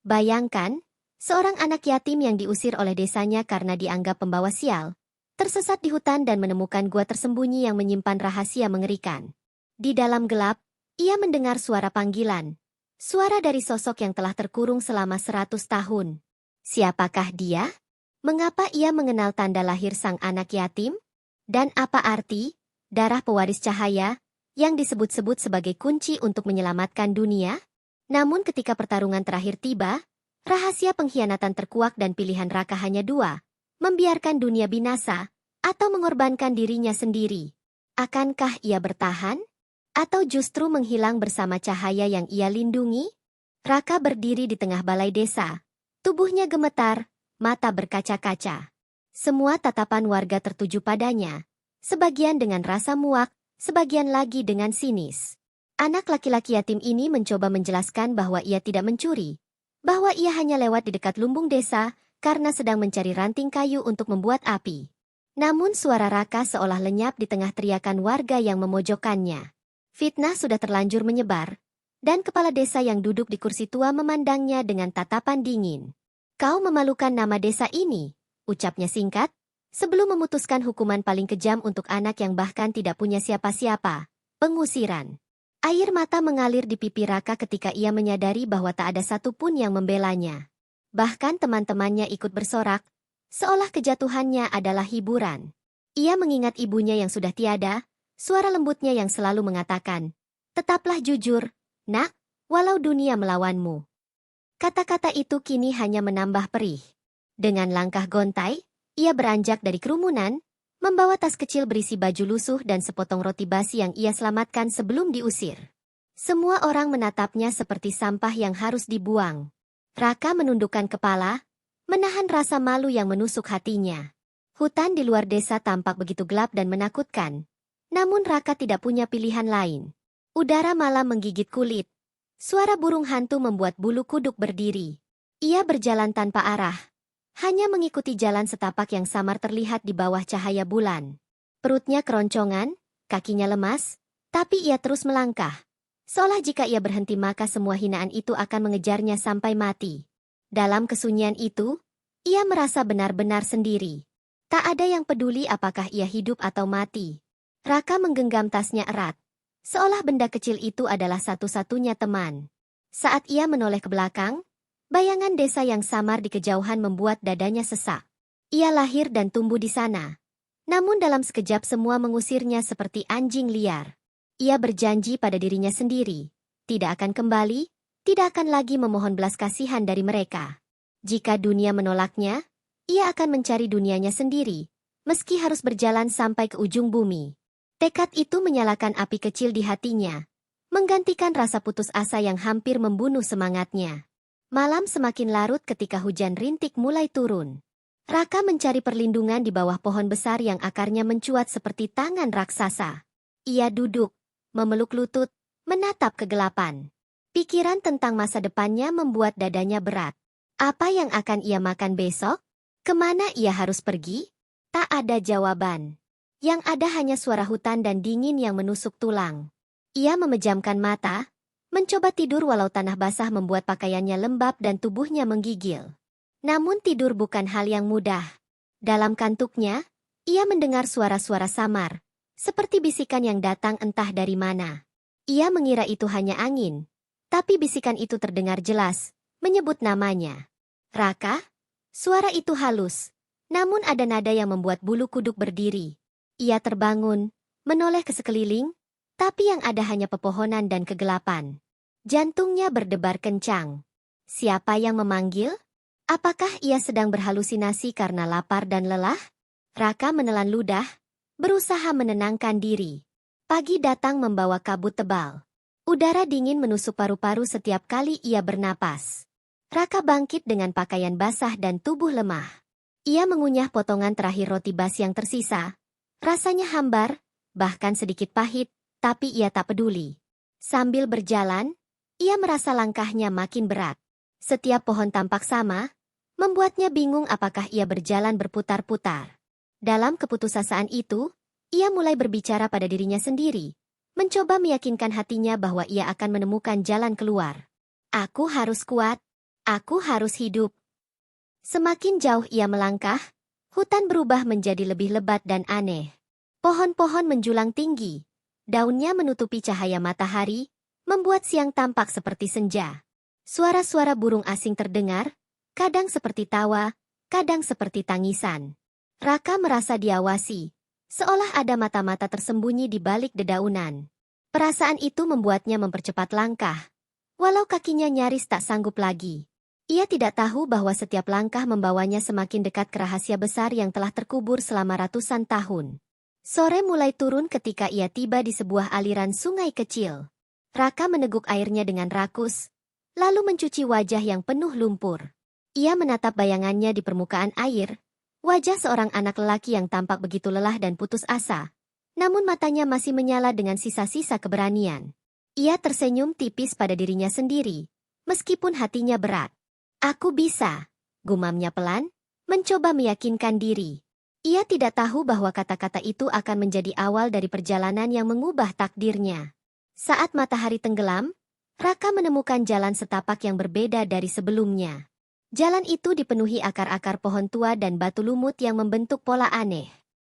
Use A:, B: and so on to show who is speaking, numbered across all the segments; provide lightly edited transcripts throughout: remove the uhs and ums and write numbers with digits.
A: Bayangkan, seorang anak yatim yang diusir oleh desanya karena dianggap pembawa sial, tersesat di hutan dan menemukan gua tersembunyi yang menyimpan rahasia mengerikan. Di dalam gelap, ia mendengar suara panggilan. Suara dari sosok yang telah terkurung selama 100 tahun. Siapakah dia? Mengapa ia mengenal tanda lahir sang anak yatim? Dan apa arti darah pewaris cahaya yang disebut-sebut sebagai kunci untuk menyelamatkan dunia? Namun ketika pertarungan terakhir tiba, rahasia pengkhianatan terkuak dan pilihan Raka hanya dua, membiarkan dunia binasa atau mengorbankan dirinya sendiri. Akankah ia bertahan? Atau justru menghilang bersama cahaya yang ia lindungi? Raka berdiri di tengah balai desa. Tubuhnya gemetar, mata berkaca-kaca. Semua tatapan warga tertuju padanya. Sebagian dengan rasa muak, sebagian lagi dengan sinis. Anak laki-laki yatim ini mencoba menjelaskan bahwa ia tidak mencuri. Bahwa ia hanya lewat di dekat lumbung desa karena sedang mencari ranting kayu untuk membuat api. Namun suara Raka seolah lenyap di tengah teriakan warga yang memojokkannya. Fitnah sudah terlanjur menyebar, dan kepala desa yang duduk di kursi tua memandangnya dengan tatapan dingin. "Kau memalukan nama desa ini," ucapnya singkat, sebelum memutuskan hukuman paling kejam untuk anak yang bahkan tidak punya siapa-siapa, pengusiran. Air mata mengalir di pipi Raka ketika ia menyadari bahwa tak ada satupun yang membelanya. Bahkan teman-temannya ikut bersorak, seolah kejatuhannya adalah hiburan. Ia mengingat ibunya yang sudah tiada, suara lembutnya yang selalu mengatakan, "Tetaplah jujur, nak, walau dunia melawanmu." Kata-kata itu kini hanya menambah perih. Dengan langkah gontai, ia beranjak dari kerumunan, membawa tas kecil berisi baju lusuh dan sepotong roti basi yang ia selamatkan sebelum diusir. Semua orang menatapnya seperti sampah yang harus dibuang. Raka menundukkan kepala, menahan rasa malu yang menusuk hatinya. Hutan di luar desa tampak begitu gelap dan menakutkan. Namun Raka tidak punya pilihan lain. Udara malam menggigit kulit. Suara burung hantu membuat bulu kuduk berdiri. Ia berjalan tanpa arah. Hanya mengikuti jalan setapak yang samar terlihat di bawah cahaya bulan. Perutnya keroncongan, kakinya lemas, tapi ia terus melangkah. Seolah jika ia berhenti maka semua hinaan itu akan mengejarnya sampai mati. Dalam kesunyian itu, ia merasa benar-benar sendiri. Tak ada yang peduli apakah ia hidup atau mati. Raka menggenggam tasnya erat. Seolah benda kecil itu adalah satu-satunya teman. Saat ia menoleh ke belakang, bayangan desa yang samar di kejauhan membuat dadanya sesak. Ia lahir dan tumbuh di sana. Namun dalam sekejap semua mengusirnya seperti anjing liar. Ia berjanji pada dirinya sendiri, tidak akan kembali, tidak akan lagi memohon belas kasihan dari mereka. Jika dunia menolaknya, ia akan mencari dunianya sendiri, meski harus berjalan sampai ke ujung bumi. Tekad itu menyalakan api kecil di hatinya, menggantikan rasa putus asa yang hampir membunuh semangatnya. Malam semakin larut ketika hujan rintik mulai turun. Raka mencari perlindungan di bawah pohon besar yang akarnya mencuat seperti tangan raksasa. Ia duduk, memeluk lutut, menatap kegelapan. Pikiran tentang masa depannya membuat dadanya berat. Apa yang akan ia makan besok? Kemana ia harus pergi? Tak ada jawaban. Yang ada hanya suara hutan dan dingin yang menusuk tulang. Ia memejamkan mata, mencoba tidur walau tanah basah membuat pakaiannya lembab dan tubuhnya menggigil. Namun tidur bukan hal yang mudah. Dalam kantuknya, ia mendengar suara-suara samar, seperti bisikan yang datang entah dari mana. Ia mengira itu hanya angin, tapi bisikan itu terdengar jelas, menyebut namanya. "Raka?" Suara itu halus, namun ada nada yang membuat bulu kuduk berdiri. Ia terbangun, menoleh ke sekeliling, tapi yang ada hanya pepohonan dan kegelapan. Jantungnya berdebar kencang. Siapa yang memanggil? Apakah ia sedang berhalusinasi karena lapar dan lelah? Raka menelan ludah, berusaha menenangkan diri. Pagi datang membawa kabut tebal. Udara dingin menusuk paru-paru setiap kali ia bernapas. Raka bangkit dengan pakaian basah dan tubuh lemah. Ia mengunyah potongan terakhir roti basi yang tersisa. Rasanya hambar, bahkan sedikit pahit, tapi ia tak peduli. Sambil berjalan, ia merasa langkahnya makin berat. Setiap pohon tampak sama, membuatnya bingung apakah ia berjalan berputar-putar. Dalam keputusasaan itu, ia mulai berbicara pada dirinya sendiri, mencoba meyakinkan hatinya bahwa ia akan menemukan jalan keluar. "Aku harus kuat. Aku harus hidup. Semakin jauh ia melangkah, hutan berubah menjadi lebih lebat dan aneh. Pohon-pohon menjulang tinggi. Daunnya menutupi cahaya matahari, membuat siang tampak seperti senja. Suara-suara burung asing terdengar, kadang seperti tawa, kadang seperti tangisan. Raka merasa diawasi, seolah ada mata-mata tersembunyi di balik dedaunan. Perasaan itu membuatnya mempercepat langkah, walau kakinya nyaris tak sanggup lagi. Ia tidak tahu bahwa setiap langkah membawanya semakin dekat ke rahasia besar yang telah terkubur selama ratusan tahun. Sore mulai turun ketika ia tiba di sebuah aliran sungai kecil. Raka meneguk airnya dengan rakus, lalu mencuci wajah yang penuh lumpur. Ia menatap bayangannya di permukaan air, wajah seorang anak lelaki yang tampak begitu lelah dan putus asa. Namun matanya masih menyala dengan sisa-sisa keberanian. Ia tersenyum tipis pada dirinya sendiri, meskipun hatinya berat. Aku bisa, gumamnya pelan, mencoba meyakinkan diri. Ia tidak tahu bahwa kata-kata itu akan menjadi awal dari perjalanan yang mengubah takdirnya. Saat matahari tenggelam, Raka menemukan jalan setapak yang berbeda dari sebelumnya. Jalan itu dipenuhi akar-akar pohon tua dan batu lumut yang membentuk pola aneh.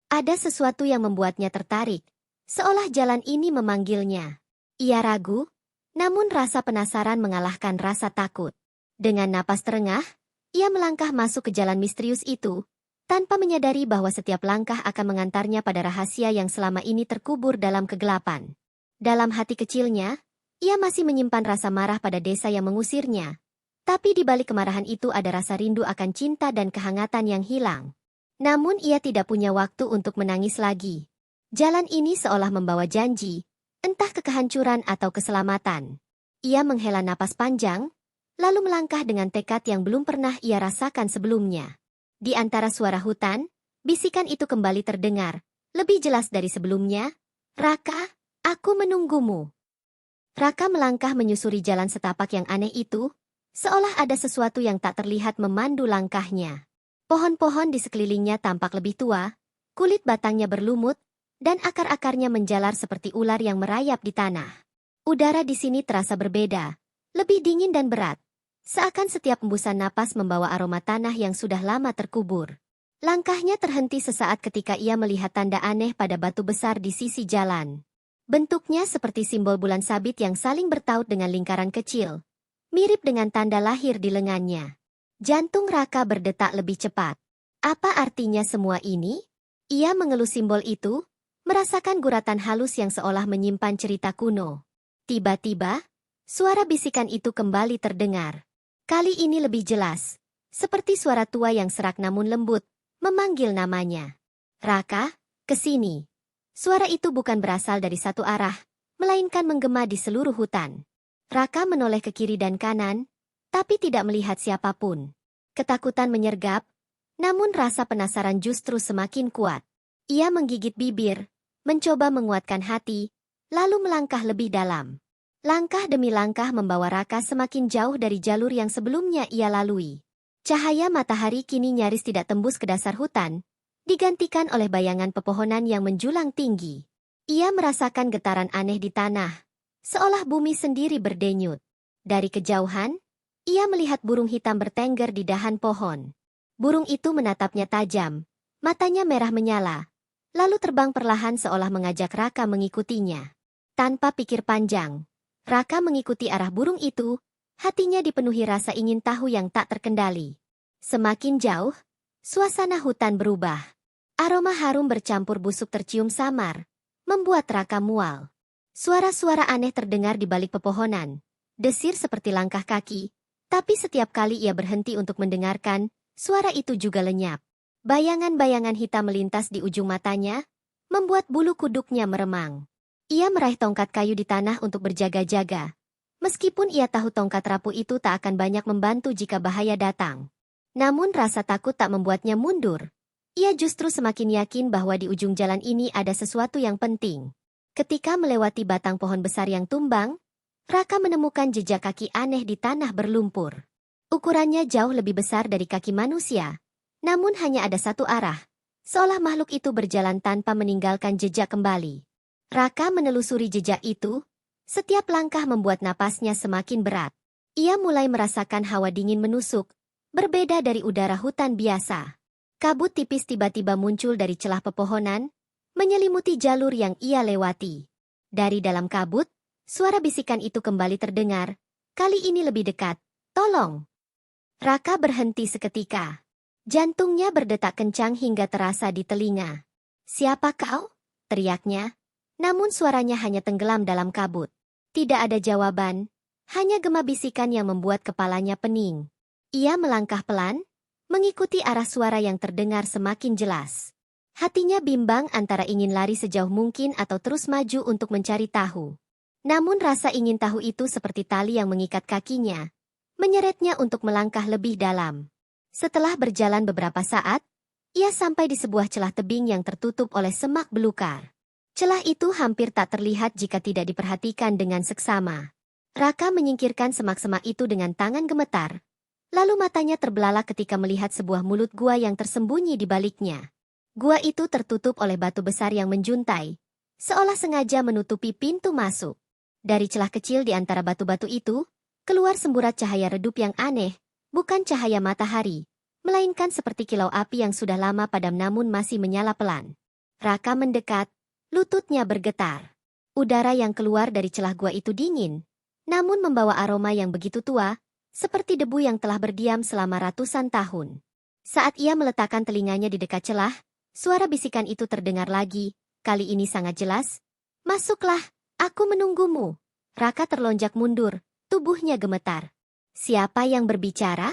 A: Ada sesuatu yang membuatnya tertarik, seolah jalan ini memanggilnya. Ia ragu, namun rasa penasaran mengalahkan rasa takut. Dengan napas terengah, ia melangkah masuk ke jalan misterius itu, tanpa menyadari bahwa setiap langkah akan mengantarnya pada rahasia yang selama ini terkubur dalam kegelapan. Dalam hati kecilnya, ia masih menyimpan rasa marah pada desa yang mengusirnya. Tapi di balik kemarahan itu ada rasa rindu akan cinta dan kehangatan yang hilang. Namun ia tidak punya waktu untuk menangis lagi. Jalan ini seolah membawa janji, entah kehancuran atau keselamatan. Ia menghela napas panjang, lalu melangkah dengan tekad yang belum pernah ia rasakan sebelumnya. Di antara suara hutan, bisikan itu kembali terdengar, lebih jelas dari sebelumnya. Raka, aku menunggumu. Raka melangkah menyusuri jalan setapak yang aneh itu, seolah ada sesuatu yang tak terlihat memandu langkahnya. Pohon-pohon di sekelilingnya tampak lebih tua, kulit batangnya berlumut, dan akar-akarnya menjalar seperti ular yang merayap di tanah. Udara di sini terasa berbeda, lebih dingin dan berat. Seakan setiap embusan napas membawa aroma tanah yang sudah lama terkubur. Langkahnya terhenti sesaat ketika ia melihat tanda aneh pada batu besar di sisi jalan. Bentuknya seperti simbol bulan sabit yang saling bertaut dengan lingkaran kecil, mirip dengan tanda lahir di lengannya. Jantung Raka berdetak lebih cepat. Apa artinya semua ini? Ia mengelus simbol itu, merasakan guratan halus yang seolah menyimpan cerita kuno. Tiba-tiba, suara bisikan itu kembali terdengar. Kali ini lebih jelas, seperti suara tua yang serak namun lembut, memanggil namanya. Raka, kesini. Suara itu bukan berasal dari satu arah, melainkan menggema di seluruh hutan. Raka menoleh ke kiri dan kanan, tapi tidak melihat siapapun. Ketakutan menyergap, namun rasa penasaran justru semakin kuat. Ia menggigit bibir, mencoba menguatkan hati, lalu melangkah lebih dalam. Langkah demi langkah membawa Raka semakin jauh dari jalur yang sebelumnya ia lalui. Cahaya matahari kini nyaris tidak tembus ke dasar hutan, digantikan oleh bayangan pepohonan yang menjulang tinggi. Ia merasakan getaran aneh di tanah, seolah bumi sendiri berdenyut. Dari kejauhan, ia melihat burung hitam bertengger di dahan pohon. Burung itu menatapnya tajam, matanya merah menyala, lalu terbang perlahan seolah mengajak Raka mengikutinya. Tanpa pikir panjang, Raka mengikuti arah burung itu, hatinya dipenuhi rasa ingin tahu yang tak terkendali. Semakin jauh, suasana hutan berubah. Aroma harum bercampur busuk tercium samar, membuat Raka mual. Suara-suara aneh terdengar di balik pepohonan, desir seperti langkah kaki, tapi setiap kali ia berhenti untuk mendengarkan, suara itu juga lenyap. Bayangan-bayangan hitam melintas di ujung matanya, membuat bulu kuduknya meremang. Ia meraih tongkat kayu di tanah untuk berjaga-jaga. Meskipun ia tahu tongkat rapuh itu tak akan banyak membantu jika bahaya datang. Namun rasa takut tak membuatnya mundur. Ia justru semakin yakin bahwa di ujung jalan ini ada sesuatu yang penting. Ketika melewati batang pohon besar yang tumbang, Raka menemukan jejak kaki aneh di tanah berlumpur. Ukurannya jauh lebih besar dari kaki manusia, namun hanya ada satu arah, seolah makhluk itu berjalan tanpa meninggalkan jejak kembali. Raka menelusuri jejak itu, setiap langkah membuat napasnya semakin berat. Ia mulai merasakan hawa dingin menusuk, berbeda dari udara hutan biasa. Kabut tipis tiba-tiba muncul dari celah pepohonan, menyelimuti jalur yang ia lewati. Dari dalam kabut, suara bisikan itu kembali terdengar, kali ini lebih dekat. Tolong! Raka berhenti seketika. Jantungnya berdetak kencang hingga terasa di telinga. Siapa kau? Teriaknya. Namun suaranya hanya tenggelam dalam kabut. Tidak ada jawaban, hanya gema bisikan yang membuat kepalanya pening. Ia melangkah pelan, mengikuti arah suara yang terdengar semakin jelas. Hatinya bimbang antara ingin lari sejauh mungkin atau terus maju untuk mencari tahu. Namun rasa ingin tahu itu seperti tali yang mengikat kakinya, menyeretnya untuk melangkah lebih dalam. Setelah berjalan beberapa saat, ia sampai di sebuah celah tebing yang tertutup oleh semak belukar. Celah itu hampir tak terlihat jika tidak diperhatikan dengan seksama. Raka menyingkirkan semak-semak itu dengan tangan gemetar, lalu matanya terbelalak ketika melihat sebuah mulut gua yang tersembunyi di baliknya. Gua itu tertutup oleh batu besar yang menjuntai, seolah sengaja menutupi pintu masuk. Dari celah kecil di antara batu-batu itu, keluar semburat cahaya redup yang aneh, bukan cahaya matahari, melainkan seperti kilau api yang sudah lama padam namun masih menyala pelan. Raka mendekat, lututnya bergetar. Udara yang keluar dari celah gua itu dingin, namun membawa aroma yang begitu tua, seperti debu yang telah berdiam selama ratusan tahun. Saat ia meletakkan telinganya di dekat celah, suara bisikan itu terdengar lagi, kali ini sangat jelas. Masuklah, aku menunggumu. Raka terlonjak mundur, tubuhnya gemetar. Siapa yang berbicara?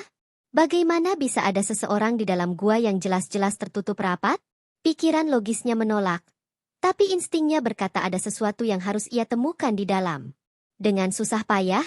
A: Bagaimana bisa ada seseorang di dalam gua yang jelas-jelas tertutup rapat? Pikiran logisnya menolak, tapi instingnya berkata ada sesuatu yang harus ia temukan di dalam. Dengan susah payah,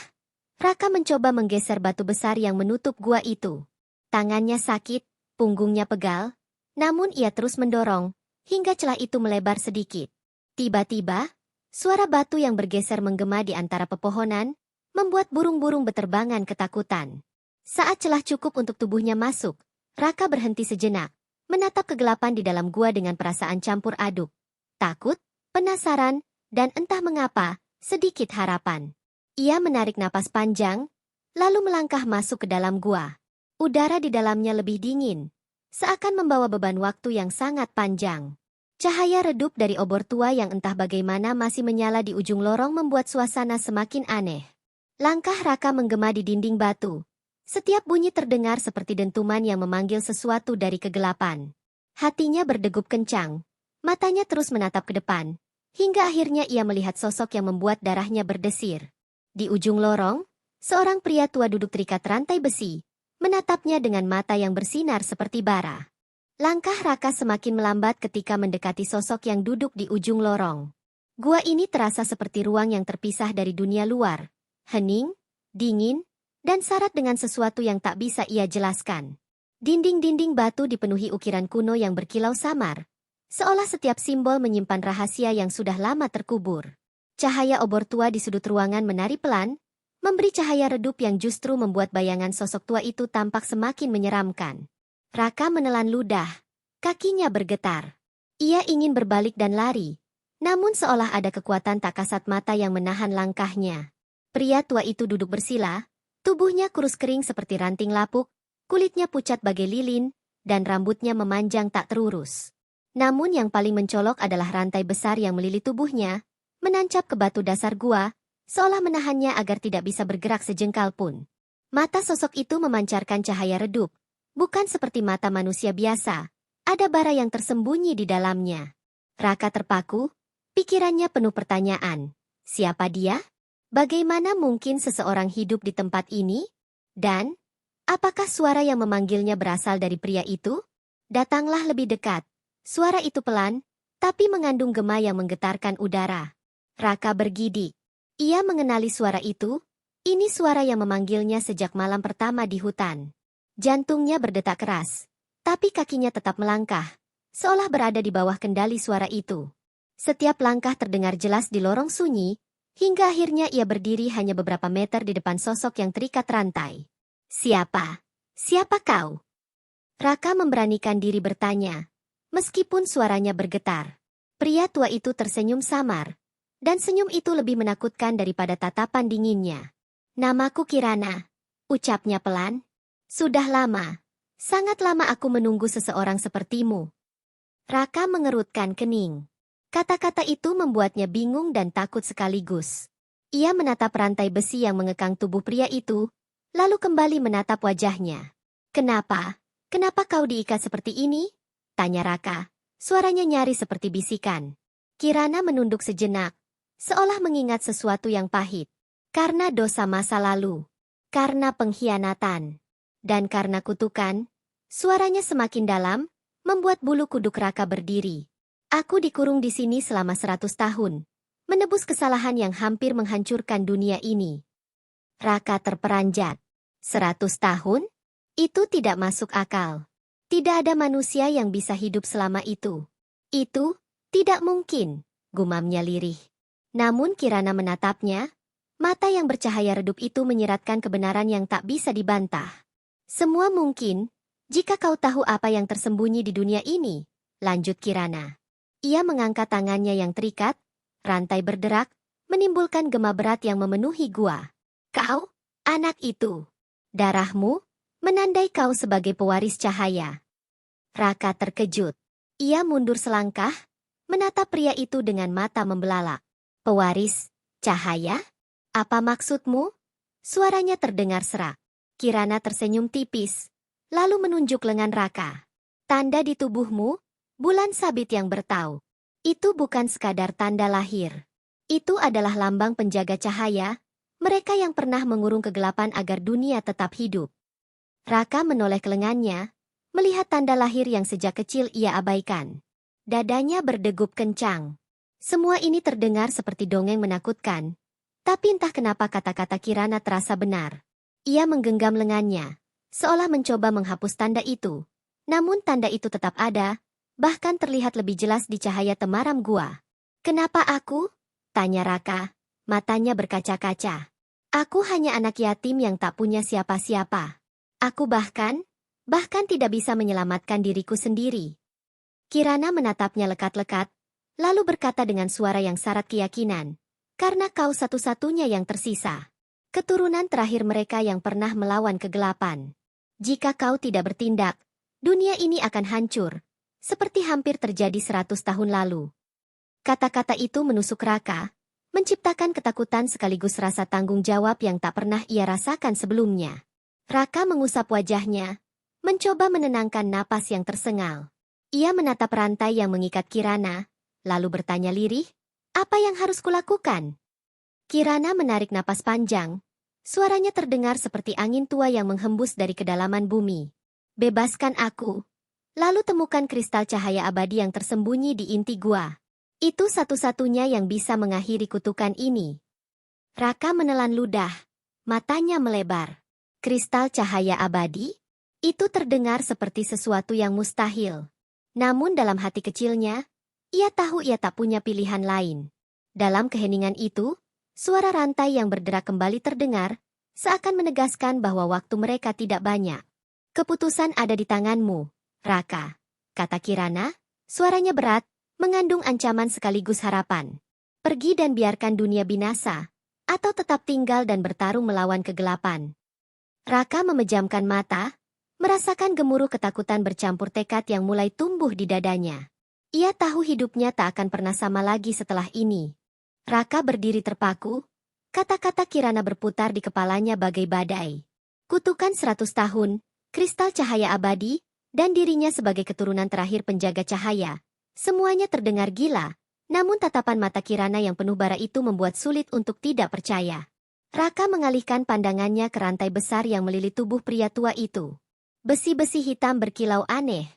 A: Raka mencoba menggeser batu besar yang menutup gua itu. Tangannya sakit, punggungnya pegal, namun ia terus mendorong, hingga celah itu melebar sedikit. Tiba-tiba, suara batu yang bergeser menggema di antara pepohonan, membuat burung-burung beterbangan ketakutan. Saat celah cukup untuk tubuhnya masuk, Raka berhenti sejenak, menatap kegelapan di dalam gua dengan perasaan campur aduk. Takut, penasaran, dan entah mengapa, sedikit harapan. Ia menarik napas panjang, lalu melangkah masuk ke dalam gua. Udara di dalamnya lebih dingin, seakan membawa beban waktu yang sangat panjang. Cahaya redup dari obor tua yang entah bagaimana masih menyala di ujung lorong membuat suasana semakin aneh. Langkah Raka menggema di dinding batu. Setiap bunyi terdengar seperti dentuman yang memanggil sesuatu dari kegelapan. Hatinya berdegup kencang, matanya terus menatap ke depan, hingga akhirnya ia melihat sosok yang membuat darahnya berdesir. Di ujung lorong, seorang pria tua duduk terikat rantai besi, menatapnya dengan mata yang bersinar seperti bara. Langkah Raka semakin melambat ketika mendekati sosok yang duduk di ujung lorong. Gua ini terasa seperti ruang yang terpisah dari dunia luar. Hening, dingin, dan syarat dengan sesuatu yang tak bisa ia jelaskan. Dinding-dinding batu dipenuhi ukiran kuno yang berkilau samar, seolah setiap simbol menyimpan rahasia yang sudah lama terkubur. Cahaya obor tua di sudut ruangan menari pelan, memberi cahaya redup yang justru membuat bayangan sosok tua itu tampak semakin menyeramkan. Raka menelan ludah, kakinya bergetar. Ia ingin berbalik dan lari, namun seolah ada kekuatan tak kasat mata yang menahan langkahnya. Pria tua itu duduk bersila, tubuhnya kurus kering seperti ranting lapuk, kulitnya pucat bagai lilin, dan rambutnya memanjang tak terurus. Namun yang paling mencolok adalah rantai besar yang melili tubuhnya, menancap ke batu dasar gua, seolah menahannya agar tidak bisa bergerak sejengkal pun. Mata sosok itu memancarkan cahaya redup, bukan seperti mata manusia biasa, ada bara yang tersembunyi di dalamnya. Raka terpaku, pikirannya penuh pertanyaan. Siapa dia? Bagaimana mungkin seseorang hidup di tempat ini? Dan, apakah suara yang memanggilnya berasal dari pria itu? Datanglah lebih dekat. Suara itu pelan, tapi mengandung gema yang menggetarkan udara. Raka bergidik. Ia mengenali suara itu. Ini suara yang memanggilnya sejak malam pertama di hutan. Jantungnya berdetak keras, tapi kakinya tetap melangkah, seolah berada di bawah kendali suara itu. Setiap langkah terdengar jelas di lorong sunyi, hingga akhirnya ia berdiri hanya beberapa meter di depan sosok yang terikat rantai. Siapa? Siapa kau? Raka memberanikan diri bertanya, meskipun suaranya bergetar. Pria tua itu tersenyum samar, dan senyum itu lebih menakutkan daripada tatapan dinginnya. Namaku Kirana, ucapnya pelan. Sudah lama, sangat lama aku menunggu seseorang sepertimu. Raka mengerutkan kening. Kata-kata itu membuatnya bingung dan takut sekaligus. Ia menatap rantai besi yang mengekang tubuh pria itu, lalu kembali menatap wajahnya. Kenapa? Kenapa kau diikat seperti ini? Tanya Raka. Suaranya nyaris seperti bisikan. Kirana menunduk sejenak, seolah mengingat sesuatu yang pahit. Karena dosa masa lalu. Karena pengkhianatan. Dan karena kutukan, suaranya semakin dalam, membuat bulu kuduk Raka berdiri. Aku dikurung di sini selama 100 tahun, menebus kesalahan yang hampir menghancurkan dunia ini. Raka terperanjat. 100 tahun? Itu tidak masuk akal. Tidak ada manusia yang bisa hidup selama itu. Itu tidak mungkin, gumamnya lirih. Namun Kirana menatapnya, mata yang bercahaya redup itu menyiratkan kebenaran yang tak bisa dibantah. Semua mungkin, jika kau tahu apa yang tersembunyi di dunia ini, lanjut Kirana. Ia mengangkat tangannya yang terikat, rantai berderak, menimbulkan gema berat yang memenuhi gua. Kau, anak itu. Darahmu, menandai kau sebagai pewaris cahaya. Raka terkejut. Ia mundur selangkah, menatap pria itu dengan mata membelalak. Pewaris cahaya? Apa maksudmu? Suaranya terdengar serak. Kirana tersenyum tipis, lalu menunjuk lengan Raka. Tanda di tubuhmu, bulan sabit yang bertaut. Itu bukan sekadar tanda lahir. Itu adalah lambang penjaga cahaya, mereka yang pernah mengurung kegelapan agar dunia tetap hidup. Raka menoleh ke lengannya, melihat tanda lahir yang sejak kecil ia abaikan. Dadanya berdegup kencang. Semua ini terdengar seperti dongeng menakutkan. Tapi entah kenapa kata-kata Kirana terasa benar. Ia menggenggam lengannya, seolah mencoba menghapus tanda itu. Namun tanda itu tetap ada, bahkan terlihat lebih jelas di cahaya temaram gua. Kenapa aku? Tanya Raka, matanya berkaca-kaca. Aku hanya anak yatim yang tak punya siapa-siapa. Aku bahkan tidak bisa menyelamatkan diriku sendiri. Kirana menatapnya lekat-lekat, lalu berkata dengan suara yang syarat keyakinan. Karena kau satu-satunya yang tersisa. Keturunan terakhir mereka yang pernah melawan kegelapan. Jika kau tidak bertindak, dunia ini akan hancur, seperti hampir terjadi 100 tahun lalu. Kata-kata itu menusuk Raka, menciptakan ketakutan sekaligus rasa tanggung jawab yang tak pernah ia rasakan sebelumnya. Raka mengusap wajahnya, mencoba menenangkan napas yang tersengal. Ia menatap rantai yang mengikat Kirana, lalu bertanya lirih, apa yang harus kulakukan? Kirana menarik napas panjang. Suaranya terdengar seperti angin tua yang menghembus dari kedalaman bumi. Bebaskan aku. Lalu temukan kristal cahaya abadi yang tersembunyi di inti gua. Itu satu-satunya yang bisa mengakhiri kutukan ini. Raka menelan ludah. Matanya melebar. Kristal cahaya abadi? Itu terdengar seperti sesuatu yang mustahil. Namun dalam hati kecilnya, ia tahu ia tak punya pilihan lain. Dalam keheningan itu, suara rantai yang berderak kembali terdengar, seakan menegaskan bahwa waktu mereka tidak banyak. Keputusan ada di tanganmu, Raka, kata Kirana, suaranya berat, mengandung ancaman sekaligus harapan. Pergi dan biarkan dunia binasa, atau tetap tinggal dan bertarung melawan kegelapan. Raka memejamkan mata, merasakan gemuruh ketakutan bercampur tekad yang mulai tumbuh di dadanya. Ia tahu hidupnya tak akan pernah sama lagi setelah ini. Raka berdiri terpaku, kata-kata Kirana berputar di kepalanya bagai badai. Kutukan 100 tahun, kristal cahaya abadi, dan dirinya sebagai keturunan terakhir penjaga cahaya. Semuanya terdengar gila, namun tatapan mata Kirana yang penuh bara itu membuat sulit untuk tidak percaya. Raka mengalihkan pandangannya ke rantai besar yang melilit tubuh pria tua itu. Besi-besi hitam berkilau aneh,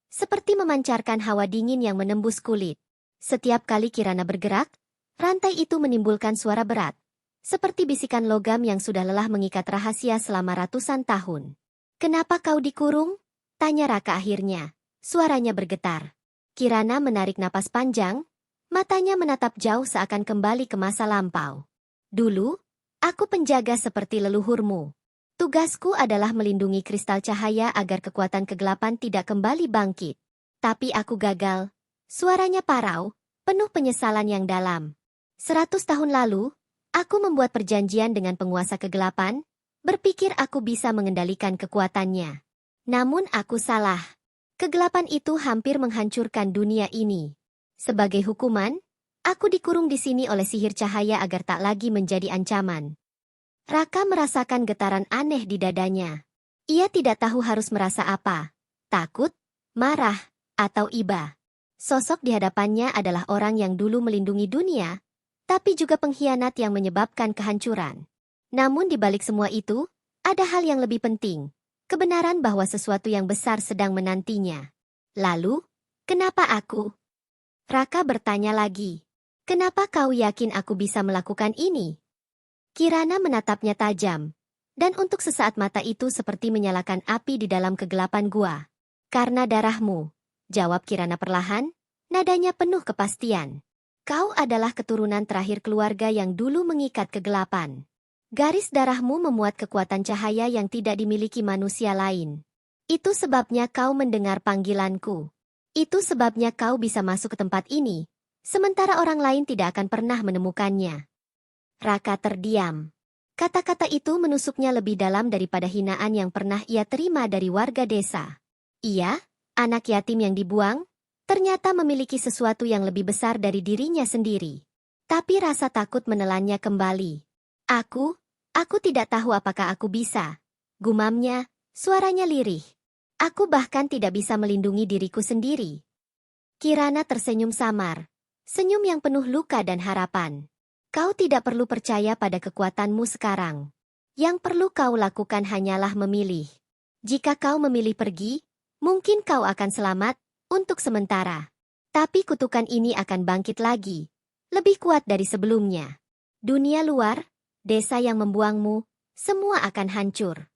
A: seperti memancarkan hawa dingin yang menembus kulit. Setiap kali Kirana bergerak, rantai itu menimbulkan suara berat, seperti bisikan logam yang sudah lelah mengikat rahasia selama ratusan tahun. Kenapa kau dikurung? Tanya Raka akhirnya. Suaranya bergetar. Kirana menarik napas panjang, matanya menatap jauh seakan kembali ke masa lampau. Dulu, aku penjaga seperti leluhurmu. Tugasku adalah melindungi kristal cahaya agar kekuatan kegelapan tidak kembali bangkit. Tapi aku gagal. Suaranya parau, penuh penyesalan yang dalam. 100 tahun lalu, Aku membuat perjanjian dengan penguasa kegelapan, berpikir aku bisa mengendalikan kekuatannya. Namun aku salah. Kegelapan itu hampir menghancurkan dunia ini. Sebagai hukuman, aku dikurung di sini oleh sihir cahaya agar tak lagi menjadi ancaman. Raka merasakan getaran aneh di dadanya. Ia tidak tahu harus merasa apa. Takut, marah, atau iba. Sosok di hadapannya adalah orang yang dulu melindungi dunia, tapi juga pengkhianat yang menyebabkan kehancuran. Namun di balik semua itu, ada hal yang lebih penting. Kebenaran bahwa sesuatu yang besar sedang menantinya. Lalu, kenapa aku? Raka bertanya lagi. Kenapa kau yakin aku bisa melakukan ini? Kirana menatapnya tajam. Dan untuk sesaat mata itu seperti menyalakan api di dalam kegelapan gua. Karena darahmu. Jawab Kirana perlahan, nadanya penuh kepastian. Kau adalah keturunan terakhir keluarga yang dulu mengikat kegelapan. Garis darahmu memuat kekuatan cahaya yang tidak dimiliki manusia lain. Itu sebabnya kau mendengar panggilanku. Itu sebabnya kau bisa masuk ke tempat ini, sementara orang lain tidak akan pernah menemukannya. Raka terdiam. Kata-kata itu menusuknya lebih dalam daripada hinaan yang pernah ia terima dari warga desa. Ia, anak yatim yang dibuang, ternyata memiliki sesuatu yang lebih besar dari dirinya sendiri. Tapi rasa takut menelannya kembali. Aku tidak tahu apakah aku bisa. Gumamnya, suaranya lirih. Aku bahkan tidak bisa melindungi diriku sendiri. Kirana tersenyum samar. Senyum yang penuh luka dan harapan. Kau tidak perlu percaya pada kekuatanmu sekarang. Yang perlu kau lakukan hanyalah memilih. Jika kau memilih pergi, mungkin kau akan selamat, untuk sementara. Tapi kutukan ini akan bangkit lagi. Lebih kuat dari sebelumnya. Dunia luar, desa yang membuangmu, semua akan hancur.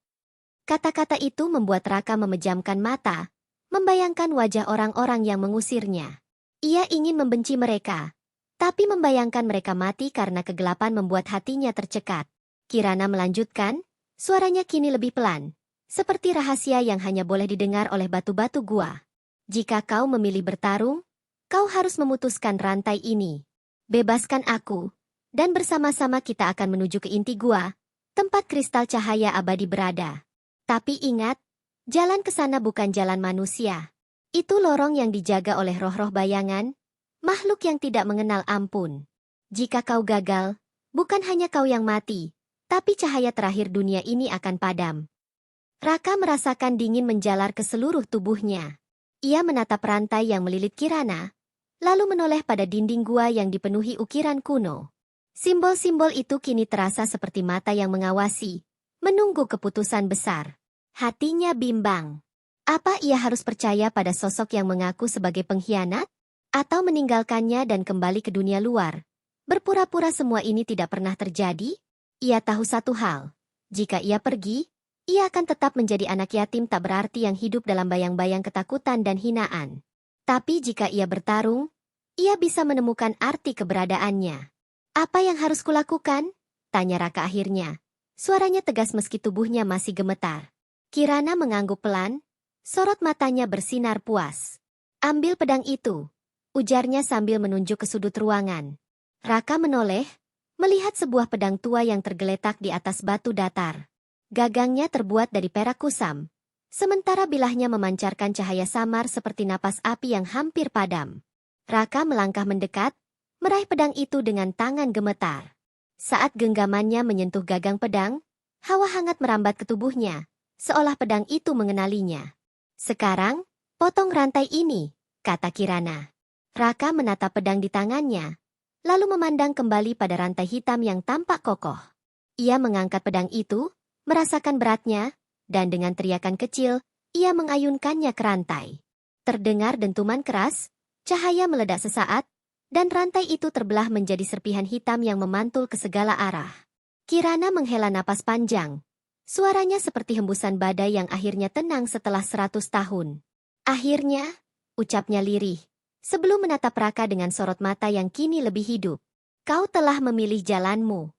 A: Kata-kata itu membuat Raka memejamkan mata, membayangkan wajah orang-orang yang mengusirnya. Ia ingin membenci mereka, tapi membayangkan mereka mati karena kegelapan membuat hatinya tercekat. Kirana melanjutkan, suaranya kini lebih pelan, seperti rahasia yang hanya boleh didengar oleh batu-batu gua. Jika kau memilih bertarung, kau harus memutuskan rantai ini. Bebaskan aku, dan bersama-sama kita akan menuju ke inti gua, tempat kristal cahaya abadi berada. Tapi ingat, jalan ke sana bukan jalan manusia. Itu lorong yang dijaga oleh roh-roh bayangan, makhluk yang tidak mengenal ampun. Jika kau gagal, bukan hanya kau yang mati, tapi cahaya terakhir dunia ini akan padam. Raka merasakan dingin menjalar ke seluruh tubuhnya. Ia menatap rantai yang melilit Kirana, lalu menoleh pada dinding gua yang dipenuhi ukiran kuno. Simbol-simbol itu kini terasa seperti mata yang mengawasi, menunggu keputusan besar. Hatinya bimbang. Apa ia harus percaya pada sosok yang mengaku sebagai pengkhianat? Atau meninggalkannya dan kembali ke dunia luar? Berpura-pura semua ini tidak pernah terjadi? Ia tahu satu hal. Jika ia pergi, ia akan tetap menjadi anak yatim tak berarti yang hidup dalam bayang-bayang ketakutan dan hinaan. Tapi jika ia bertarung, ia bisa menemukan arti keberadaannya. Apa yang harus kulakukan? Tanya Raka akhirnya. Suaranya tegas meski tubuhnya masih gemetar. Kirana mengangguk pelan, sorot matanya bersinar puas. Ambil pedang itu, ujarnya sambil menunjuk ke sudut ruangan. Raka menoleh, melihat sebuah pedang tua yang tergeletak di atas batu datar. Gagangnya terbuat dari perak kusam, sementara bilahnya memancarkan cahaya samar seperti napas api yang hampir padam. Raka melangkah mendekat, meraih pedang itu dengan tangan gemetar. Saat genggamannya menyentuh gagang pedang, hawa hangat merambat ke tubuhnya, seolah pedang itu mengenalinya. Sekarang, potong rantai ini, kata Kirana. Raka menatap pedang di tangannya, lalu memandang kembali pada rantai hitam yang tampak kokoh. Ia mengangkat pedang itu, merasakan beratnya, dan dengan teriakan kecil, ia mengayunkannya ke rantai. Terdengar dentuman keras, cahaya meledak sesaat, dan rantai itu terbelah menjadi serpihan hitam yang memantul ke segala arah. Kirana menghela napas panjang. Suaranya seperti hembusan badai yang akhirnya tenang setelah 100 tahun. Akhirnya, ucapnya lirih, sebelum menatap Raka dengan sorot mata yang kini lebih hidup. Kau telah memilih jalanmu.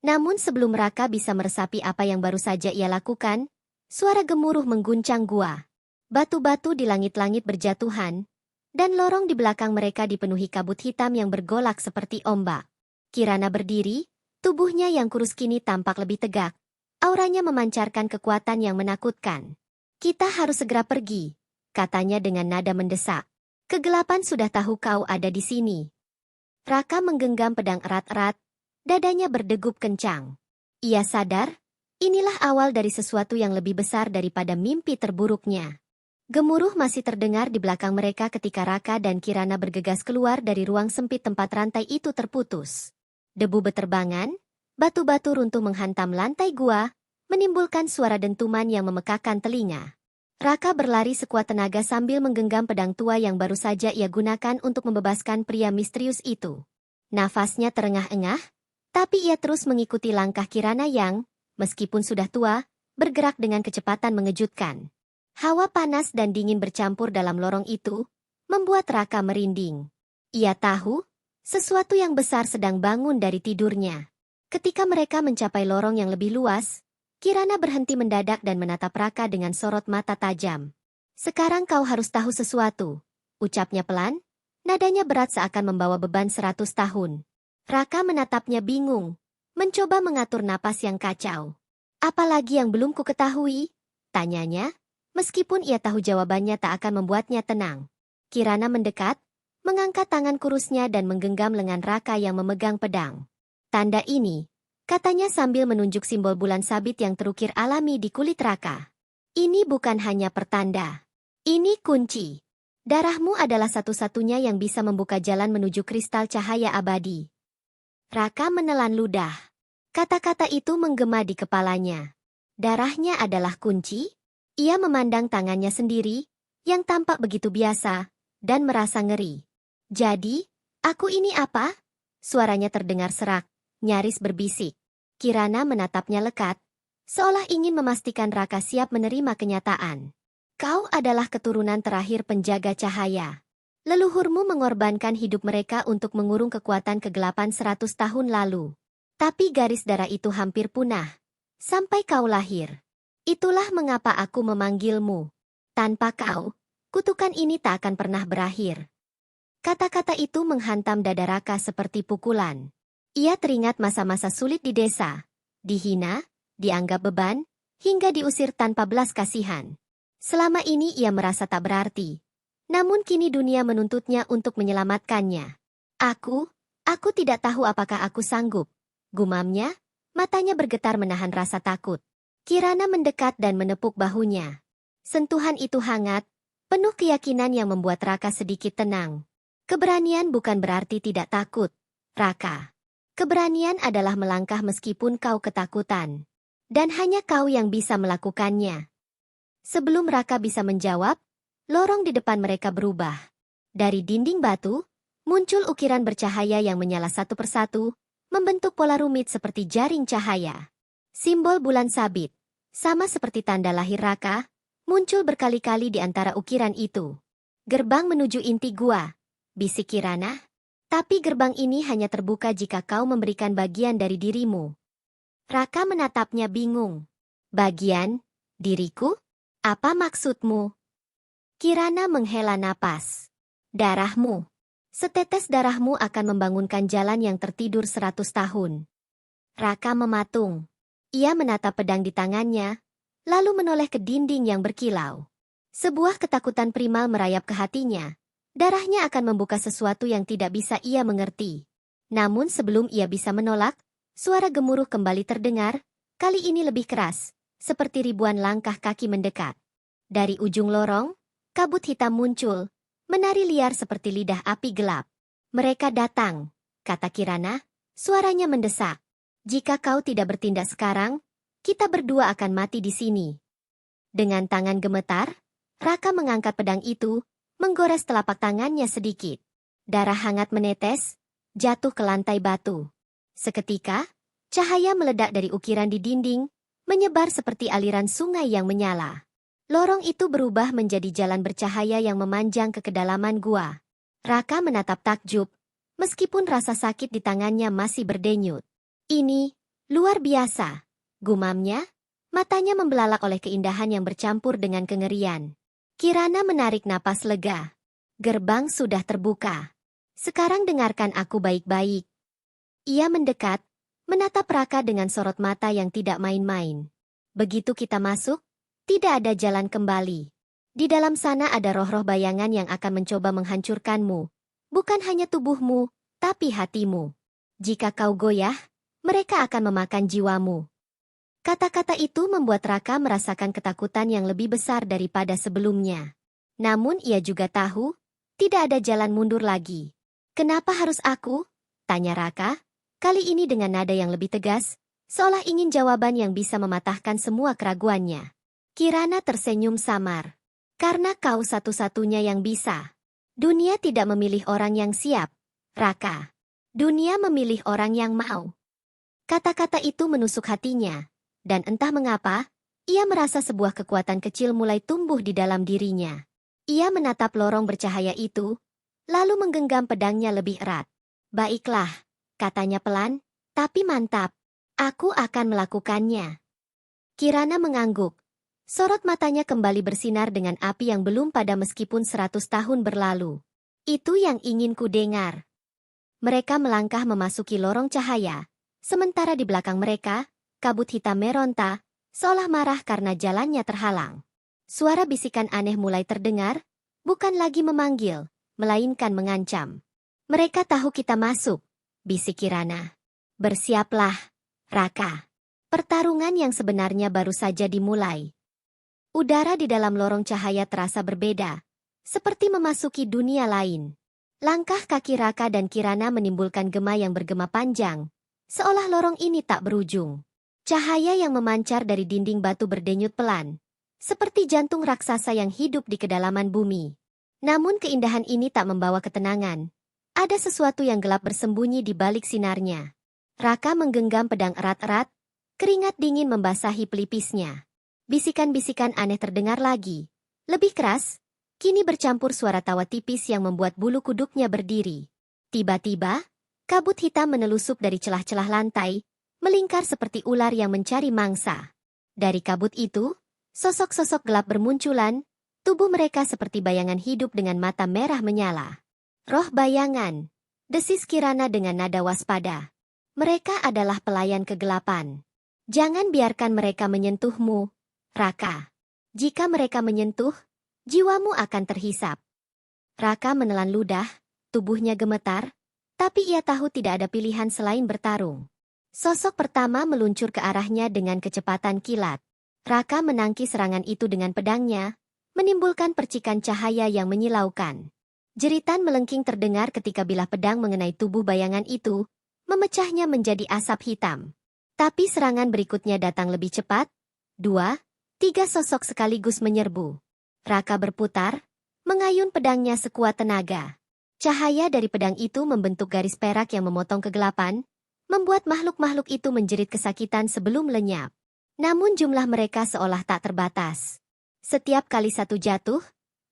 A: Namun sebelum Raka bisa meresapi apa yang baru saja ia lakukan, suara gemuruh mengguncang gua. Batu-batu di langit-langit berjatuhan, dan lorong di belakang mereka dipenuhi kabut hitam yang bergolak seperti ombak. Kirana berdiri, Tubuhnya yang kurus kini tampak lebih tegak. Auranya memancarkan kekuatan yang menakutkan. Kita harus segera pergi, katanya dengan nada mendesak. Kegelapan sudah tahu kau ada di sini. Raka menggenggam pedang erat-erat, dadanya berdegup kencang. Ia sadar, inilah awal dari sesuatu yang lebih besar daripada mimpi terburuknya. Gemuruh masih terdengar di belakang mereka ketika Raka dan Kirana bergegas keluar dari ruang sempit tempat rantai itu terputus. Debu beterbangan, batu-batu runtuh menghantam lantai gua, menimbulkan suara dentuman yang memekakan telinga. Raka berlari sekuat tenaga sambil menggenggam pedang tua yang baru saja ia gunakan untuk membebaskan pria misterius itu. Nafasnya terengah-engah, tapi ia terus mengikuti langkah Kirana yang, meskipun sudah tua, bergerak dengan kecepatan mengejutkan. Hawa panas dan dingin bercampur dalam lorong itu, membuat Raka merinding. Ia tahu, sesuatu yang besar sedang bangun dari tidurnya. Ketika mereka mencapai lorong yang lebih luas, Kirana berhenti mendadak dan menatap Raka dengan sorot mata tajam. Sekarang kau harus tahu sesuatu, ucapnya pelan, nadanya berat seakan membawa beban 100 tahun. Raka menatapnya bingung, mencoba mengatur napas yang kacau. Apalagi yang belum ku ketahui? Tanyanya. Meskipun ia tahu jawabannya tak akan membuatnya tenang. Kirana mendekat, mengangkat tangan kurusnya dan menggenggam lengan Raka yang memegang pedang. Tanda ini, katanya sambil menunjuk simbol bulan sabit yang terukir alami di kulit Raka. Ini bukan hanya pertanda. Ini kunci. Darahmu adalah satu-satunya yang bisa membuka jalan menuju kristal cahaya abadi. Raka menelan ludah. Kata-kata itu menggema di kepalanya. Darahnya adalah kunci? Ia memandang tangannya sendiri, yang tampak begitu biasa, dan merasa ngeri. Jadi, aku ini apa? Suaranya terdengar serak, nyaris berbisik. Kirana menatapnya lekat, seolah ingin memastikan Raka siap menerima kenyataan. Kau adalah keturunan terakhir penjaga cahaya. Leluhurmu mengorbankan hidup mereka untuk mengurung kekuatan kegelapan 100 tahun lalu. Tapi garis darah itu hampir punah, sampai kau lahir. Itulah mengapa aku memanggilmu. Tanpa kau, kutukan ini tak akan pernah berakhir. Kata-kata itu menghantam dada Raka seperti pukulan. Ia teringat masa-masa sulit di desa, dihina, dianggap beban, hingga diusir tanpa belas kasihan. Selama ini ia merasa tak berarti. Namun kini dunia menuntutnya untuk menyelamatkannya. Aku tidak tahu apakah aku sanggup. Gumamnya, matanya bergetar menahan rasa takut. Kirana mendekat dan menepuk bahunya. Sentuhan itu hangat, penuh keyakinan yang membuat Raka sedikit tenang. Keberanian bukan berarti tidak takut, Raka. Keberanian adalah melangkah meskipun kau ketakutan. Dan hanya kau yang bisa melakukannya. Sebelum Raka bisa menjawab, lorong di depan mereka berubah. Dari dinding batu, muncul ukiran bercahaya yang menyala satu persatu, membentuk pola rumit seperti jaring cahaya. Simbol bulan sabit, sama seperti tanda lahir Raka, muncul berkali-kali di antara ukiran itu. Gerbang menuju inti gua, bisik Kirana. Tapi gerbang ini hanya terbuka jika kau memberikan bagian dari dirimu. Raka menatapnya bingung. Bagian? Diriku? Apa maksudmu? Kirana menghela napas. Darahmu. Setetes darahmu akan membangunkan jalan yang tertidur 100 tahun. Raka mematung. Ia menatap pedang di tangannya, lalu menoleh ke dinding yang berkilau. Sebuah ketakutan primal merayap ke hatinya. Darahnya akan membuka sesuatu yang tidak bisa ia mengerti. Namun sebelum ia bisa menolak, suara gemuruh kembali terdengar, kali ini lebih keras, seperti ribuan langkah kaki mendekat. Dari ujung lorong, kabut hitam muncul, menari liar seperti lidah api gelap. Mereka datang, kata Kirana, suaranya mendesak. Jika kau tidak bertindak sekarang, kita berdua akan mati di sini. Dengan tangan gemetar, Raka mengangkat pedang itu, menggores telapak tangannya sedikit. Darah hangat menetes, jatuh ke lantai batu. Seketika, cahaya meledak dari ukiran di dinding, menyebar seperti aliran sungai yang menyala. Lorong itu berubah menjadi jalan bercahaya yang memanjang ke kedalaman gua. Raka menatap takjub, meskipun rasa sakit di tangannya masih berdenyut. Ini, luar biasa, gumamnya, matanya membelalak oleh keindahan yang bercampur dengan kengerian. Kirana menarik napas lega. Gerbang sudah terbuka. Sekarang dengarkan aku baik-baik. Ia mendekat, menatap Raka dengan sorot mata yang tidak main-main. Begitu kita masuk, tidak ada jalan kembali. Di dalam sana ada roh-roh bayangan yang akan mencoba menghancurkanmu. Bukan hanya tubuhmu, tapi hatimu. Jika kau goyah, mereka akan memakan jiwamu. Kata-kata itu membuat Raka merasakan ketakutan yang lebih besar daripada sebelumnya. Namun ia juga tahu, tidak ada jalan mundur lagi. Kenapa harus aku? Tanya Raka, kali ini dengan nada yang lebih tegas, seolah ingin jawaban yang bisa mematahkan semua keraguannya. Kirana tersenyum samar. Karena kau satu-satunya yang bisa. Dunia tidak memilih orang yang siap, Raka. Dunia memilih orang yang mau. Kata-kata itu menusuk hatinya. Dan entah mengapa, ia merasa sebuah kekuatan kecil mulai tumbuh di dalam dirinya. Ia menatap lorong bercahaya itu, lalu menggenggam pedangnya lebih erat. Baiklah, katanya pelan, tapi mantap. Aku akan melakukannya. Kirana mengangguk. Sorot matanya kembali bersinar dengan api yang belum padam meskipun 100 tahun berlalu. Itu yang ingin ku dengar. Mereka melangkah memasuki lorong cahaya, sementara di belakang mereka, kabut hitam meronta, seolah marah karena jalannya terhalang. Suara bisikan aneh mulai terdengar, bukan lagi memanggil, melainkan mengancam. Mereka tahu kita masuk, bisik Kirana. Bersiaplah, Raka. Pertarungan yang sebenarnya baru saja dimulai. Udara di dalam lorong cahaya terasa berbeda, seperti memasuki dunia lain. Langkah kaki Raka dan Kirana menimbulkan gema yang bergema panjang, seolah lorong ini tak berujung. Cahaya yang memancar dari dinding batu berdenyut pelan, seperti jantung raksasa yang hidup di kedalaman bumi. Namun keindahan ini tak membawa ketenangan. Ada sesuatu yang gelap bersembunyi di balik sinarnya. Raka menggenggam pedang erat-erat, keringat dingin membasahi pelipisnya. Bisikan-bisikan aneh terdengar lagi. Lebih keras, kini bercampur suara tawa tipis yang membuat bulu kuduknya berdiri. Tiba-tiba, kabut hitam menelusup dari celah-celah lantai, melingkar seperti ular yang mencari mangsa. Dari kabut itu, sosok-sosok gelap bermunculan, tubuh mereka seperti bayangan hidup dengan mata merah menyala. Roh bayangan, desis Kirana dengan nada waspada. Mereka adalah pelayan kegelapan. Jangan biarkan mereka menyentuhmu, Raka. Jika mereka menyentuh, jiwamu akan terhisap. Raka menelan ludah, tubuhnya gemetar, tapi ia tahu tidak ada pilihan selain bertarung. Sosok pertama meluncur ke arahnya dengan kecepatan kilat. Raka menangkis serangan itu dengan pedangnya, menimbulkan percikan cahaya yang menyilaukan. Jeritan melengking terdengar ketika bilah pedang mengenai tubuh bayangan itu, memecahnya menjadi asap hitam. Tapi serangan berikutnya datang lebih cepat. 2, 3 sosok sekaligus menyerbu. Raka berputar, mengayun pedangnya sekuat tenaga. Cahaya dari pedang itu membentuk garis perak yang memotong kegelapan, membuat makhluk-makhluk itu menjerit kesakitan sebelum lenyap. Namun jumlah mereka seolah tak terbatas. Setiap kali satu jatuh,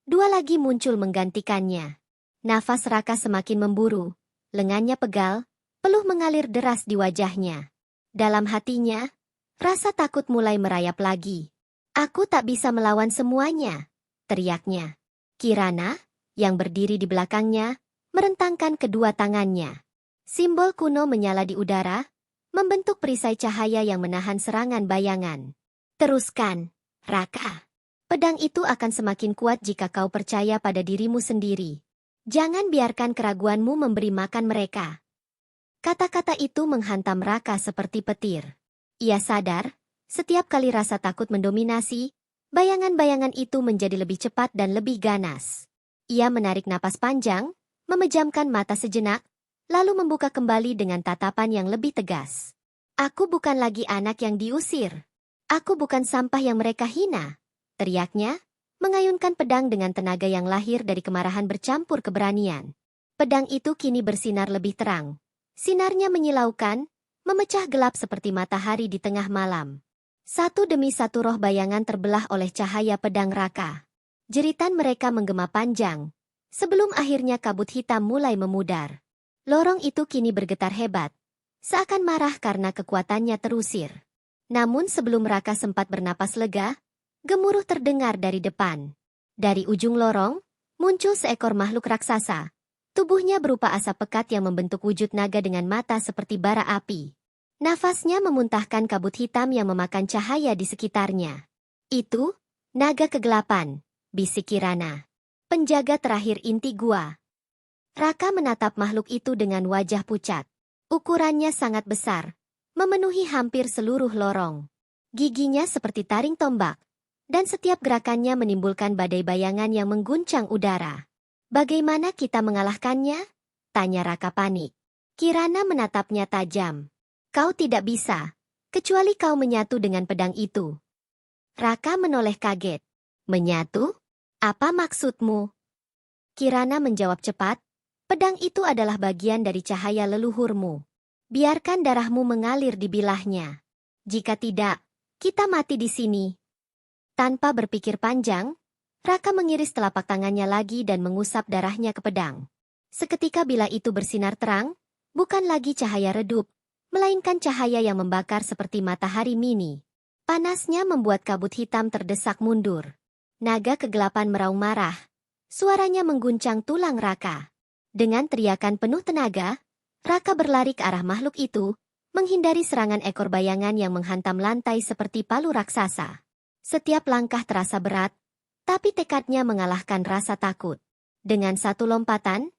A: 2 lagi muncul menggantikannya. Nafas Raka semakin memburu, lengannya pegal, peluh mengalir deras di wajahnya. Dalam hatinya, rasa takut mulai merayap lagi. Aku tak bisa melawan semuanya, teriaknya. Kirana, yang berdiri di belakangnya, merentangkan kedua tangannya. Simbol kuno menyala di udara, membentuk perisai cahaya yang menahan serangan bayangan. Teruskan, Raka. Pedang itu akan semakin kuat jika kau percaya pada dirimu sendiri. Jangan biarkan keraguanmu memberi makan mereka. Kata-kata itu menghantam Raka seperti petir. Ia sadar, setiap kali rasa takut mendominasi, bayangan-bayangan itu menjadi lebih cepat dan lebih ganas. Ia menarik napas panjang, memejamkan mata sejenak, lalu membuka kembali dengan tatapan yang lebih tegas. Aku bukan lagi anak yang diusir. Aku bukan sampah yang mereka hina, teriaknya, mengayunkan pedang dengan tenaga yang lahir dari kemarahan bercampur keberanian. Pedang itu kini bersinar lebih terang. Sinarnya menyilaukan, memecah gelap seperti matahari di tengah malam. Satu demi satu roh bayangan terbelah oleh cahaya pedang Raka. Jeritan mereka menggema panjang, sebelum akhirnya kabut hitam mulai memudar. Lorong itu kini bergetar hebat, seakan marah karena kekuatannya terusir. Namun sebelum Raka sempat bernapas lega, gemuruh terdengar dari depan. Dari ujung lorong, muncul seekor makhluk raksasa. Tubuhnya berupa asap pekat yang membentuk wujud naga dengan mata seperti bara api. Nafasnya memuntahkan kabut hitam yang memakan cahaya di sekitarnya. Itu, naga kegelapan, bisik Kirana. Penjaga terakhir inti gua. Raka menatap makhluk itu dengan wajah pucat. Ukurannya sangat besar, memenuhi hampir seluruh lorong. Giginya seperti taring tombak, dan setiap gerakannya menimbulkan badai bayangan yang mengguncang udara. Bagaimana kita mengalahkannya? Tanya Raka panik. Kirana menatapnya tajam. Kau tidak bisa, kecuali kau menyatu dengan pedang itu. Raka menoleh kaget. Menyatu? Apa maksudmu? Kirana menjawab cepat. Pedang itu adalah bagian dari cahaya leluhurmu. Biarkan darahmu mengalir di bilahnya. Jika tidak, kita mati di sini. Tanpa berpikir panjang, Raka mengiris telapak tangannya lagi dan mengusap darahnya ke pedang. Seketika bilah itu bersinar terang, bukan lagi cahaya redup, melainkan cahaya yang membakar seperti matahari mini. Panasnya membuat kabut hitam terdesak mundur. Naga kegelapan meraung marah. Suaranya mengguncang tulang Raka. Dengan teriakan penuh tenaga, Raka berlari ke arah makhluk itu, menghindari serangan ekor bayangan yang menghantam lantai seperti palu raksasa. Setiap langkah terasa berat, tapi tekadnya mengalahkan rasa takut. Dengan satu lompatan,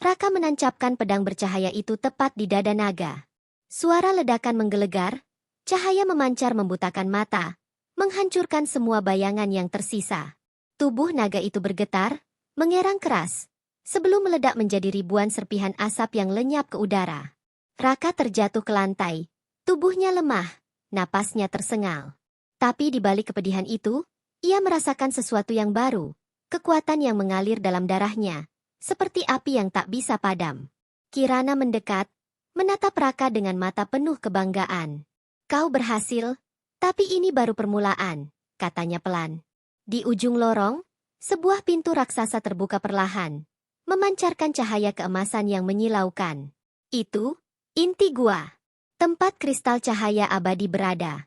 A: Raka menancapkan pedang bercahaya itu tepat di dada naga. Suara ledakan menggelegar, cahaya memancar membutakan mata, menghancurkan semua bayangan yang tersisa. Tubuh naga itu bergetar, mengerang keras, sebelum meledak menjadi ribuan serpihan asap yang lenyap ke udara. Raka terjatuh ke lantai, tubuhnya lemah, napasnya tersengal. Tapi di balik kepedihan itu, ia merasakan sesuatu yang baru, kekuatan yang mengalir dalam darahnya, seperti api yang tak bisa padam. Kirana mendekat, menatap Raka dengan mata penuh kebanggaan. Kau berhasil, tapi ini baru permulaan, katanya pelan. Di ujung lorong, sebuah pintu raksasa terbuka perlahan, memancarkan cahaya keemasan yang menyilaukan. Itu, inti gua. Tempat kristal cahaya abadi berada.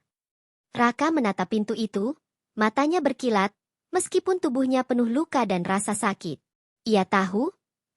A: Raka menatap pintu itu, matanya berkilat, meskipun tubuhnya penuh luka dan rasa sakit. Ia tahu,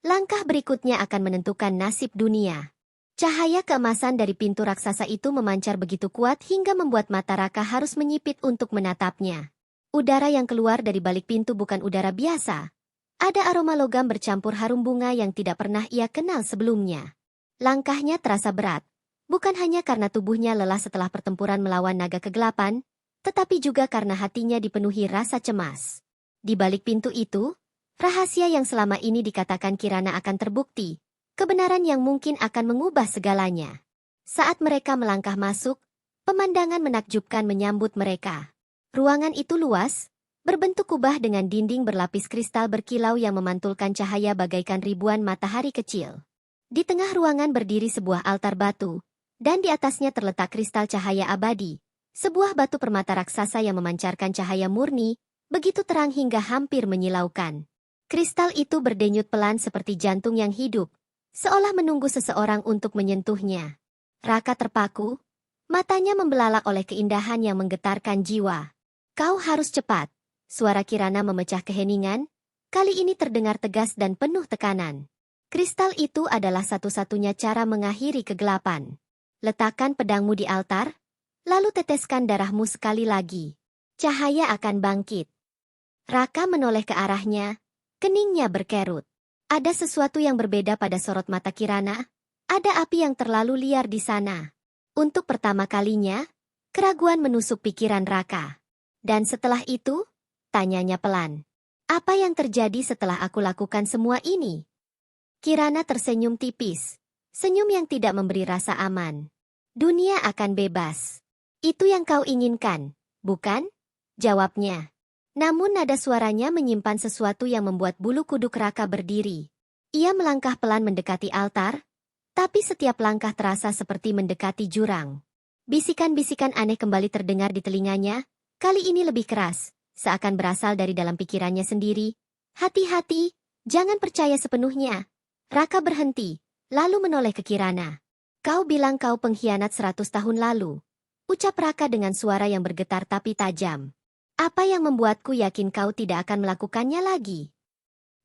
A: langkah berikutnya akan menentukan nasib dunia. Cahaya keemasan dari pintu raksasa itu memancar begitu kuat hingga membuat mata Raka harus menyipit untuk menatapnya. Udara yang keluar dari balik pintu bukan udara biasa. Ada aroma logam bercampur harum bunga yang tidak pernah ia kenal sebelumnya. Langkahnya terasa berat, bukan hanya karena tubuhnya lelah setelah pertempuran melawan naga kegelapan, tetapi juga karena hatinya dipenuhi rasa cemas. Di balik pintu itu, rahasia yang selama ini dikatakan Kirana akan terbukti. Kebenaran yang mungkin akan mengubah segalanya. Saat mereka melangkah masuk, pemandangan menakjubkan menyambut mereka. Ruangan itu luas, berbentuk kubah dengan dinding berlapis kristal berkilau yang memantulkan cahaya bagaikan ribuan matahari kecil. Di tengah ruangan berdiri sebuah altar batu, dan di atasnya terletak kristal cahaya abadi, sebuah batu permata raksasa yang memancarkan cahaya murni, begitu terang hingga hampir menyilaukan. Kristal itu berdenyut pelan seperti jantung yang hidup, seolah menunggu seseorang untuk menyentuhnya. Raka terpaku, matanya membelalak oleh keindahan yang menggetarkan jiwa. Kau harus cepat, suara Kirana memecah keheningan, kali ini terdengar tegas dan penuh tekanan. Kristal itu adalah satu-satunya cara mengakhiri kegelapan. Letakkan pedangmu di altar, lalu teteskan darahmu sekali lagi. Cahaya akan bangkit. Raka menoleh ke arahnya, keningnya berkerut. Ada sesuatu yang berbeda pada sorot mata Kirana, ada api yang terlalu liar di sana. Untuk pertama kalinya, keraguan menusuk pikiran Raka. Dan setelah itu, tanyanya pelan. Apa yang terjadi setelah aku lakukan semua ini? Kirana tersenyum tipis, senyum yang tidak memberi rasa aman. Dunia akan bebas. Itu yang kau inginkan, bukan? Jawabnya. Namun nada suaranya menyimpan sesuatu yang membuat bulu kuduk Raka berdiri. Ia melangkah pelan mendekati altar, tapi setiap langkah terasa seperti mendekati jurang. Bisikan-bisikan aneh kembali terdengar di telinganya, kali ini lebih keras, seakan berasal dari dalam pikirannya sendiri. Hati-hati, jangan percaya sepenuhnya. Raka berhenti, lalu menoleh ke Kirana. Kau bilang kau pengkhianat 100 tahun lalu. Ucap Raka dengan suara yang bergetar tapi tajam. Apa yang membuatku yakin kau tidak akan melakukannya lagi?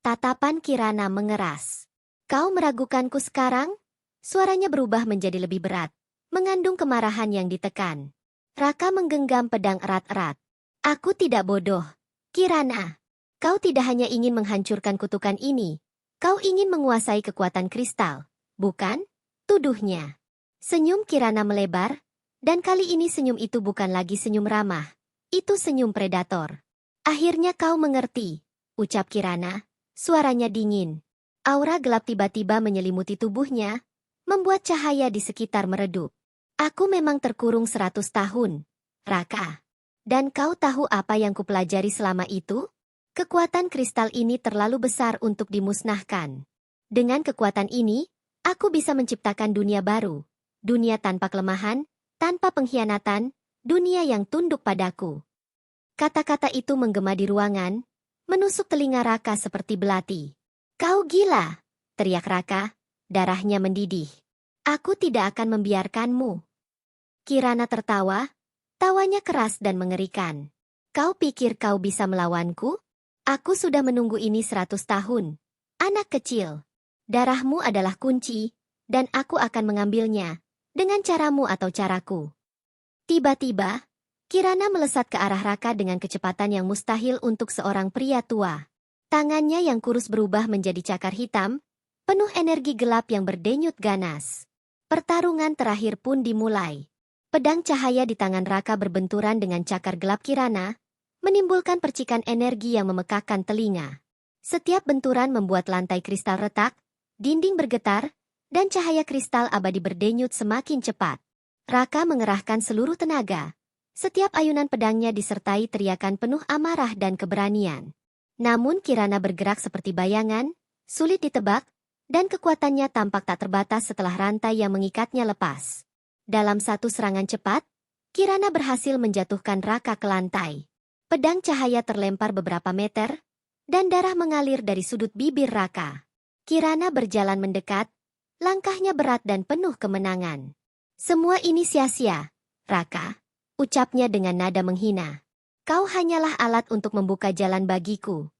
A: Tatapan Kirana mengeras. Kau meragukanku sekarang? Suaranya berubah menjadi lebih berat, mengandung kemarahan yang ditekan. Raka menggenggam pedang erat-erat. Aku tidak bodoh, Kirana. Kau tidak hanya ingin menghancurkan kutukan ini, kau ingin menguasai kekuatan kristal, bukan? Tuduhnya. Senyum Kirana melebar, dan kali ini senyum itu bukan lagi senyum ramah. Itu senyum predator. Akhirnya kau mengerti, ucap Kirana, suaranya dingin. Aura gelap tiba-tiba menyelimuti tubuhnya, membuat cahaya di sekitar meredup. Aku memang terkurung 100 tahun, Raka. Dan kau tahu apa yang kupelajari selama itu? Kekuatan kristal ini terlalu besar untuk dimusnahkan. Dengan kekuatan ini, aku bisa menciptakan dunia baru. Dunia tanpa kelemahan, tanpa pengkhianatan, dunia yang tunduk padaku. Kata-kata itu menggema di ruangan, menusuk telinga Raka seperti belati. Kau gila, teriak Raka, darahnya mendidih. Aku tidak akan membiarkanmu. Kirana tertawa, tawanya keras dan mengerikan. Kau pikir kau bisa melawanku? Aku sudah menunggu ini 100 tahun. Anak kecil. Darahmu adalah kunci, dan aku akan mengambilnya, dengan caramu atau caraku. Tiba-tiba, Kirana melesat ke arah Raka dengan kecepatan yang mustahil untuk seorang pria tua. Tangannya yang kurus berubah menjadi cakar hitam, penuh energi gelap yang berdenyut ganas. Pertarungan terakhir pun dimulai. Pedang cahaya di tangan Raka berbenturan dengan cakar gelap Kirana, menimbulkan percikan energi yang memekakkan telinga. Setiap benturan membuat lantai kristal retak, dinding bergetar, dan cahaya kristal abadi berdenyut semakin cepat. Raka mengerahkan seluruh tenaga. Setiap ayunan pedangnya disertai teriakan penuh amarah dan keberanian. Namun Kirana bergerak seperti bayangan, sulit ditebak, dan kekuatannya tampak tak terbatas setelah rantai yang mengikatnya lepas. Dalam satu serangan cepat, Kirana berhasil menjatuhkan Raka ke lantai. Pedang cahaya terlempar beberapa meter, dan darah mengalir dari sudut bibir Raka. Kirana berjalan mendekat, langkahnya berat dan penuh kemenangan. Semua ini sia-sia, Raka, ucapnya dengan nada menghina. Kau hanyalah alat untuk membuka jalan bagiku.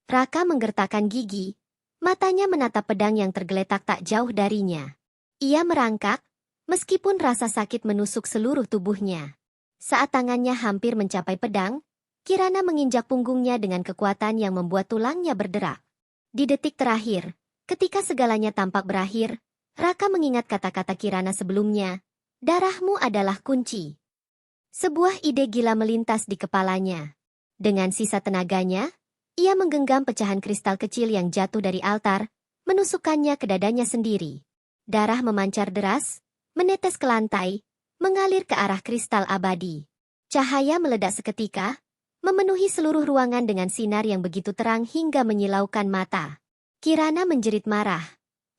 A: Raka menggertakkan gigi, matanya menatap pedang yang tergeletak tak jauh darinya. Ia merangkak, meskipun rasa sakit menusuk seluruh tubuhnya. Saat tangannya hampir mencapai pedang, Kirana menginjak punggungnya dengan kekuatan yang membuat tulangnya berderak. Di detik terakhir, ketika segalanya tampak berakhir, Raka mengingat kata-kata Kirana sebelumnya, darahmu adalah kunci. Sebuah ide gila melintas di kepalanya. Dengan sisa tenaganya, ia menggenggam pecahan kristal kecil yang jatuh dari altar, menusukkannya ke dadanya sendiri. Darah memancar deras, menetes ke lantai, mengalir ke arah kristal abadi. Cahaya meledak seketika, memenuhi seluruh ruangan dengan sinar yang begitu terang hingga menyilaukan mata. Kirana menjerit marah.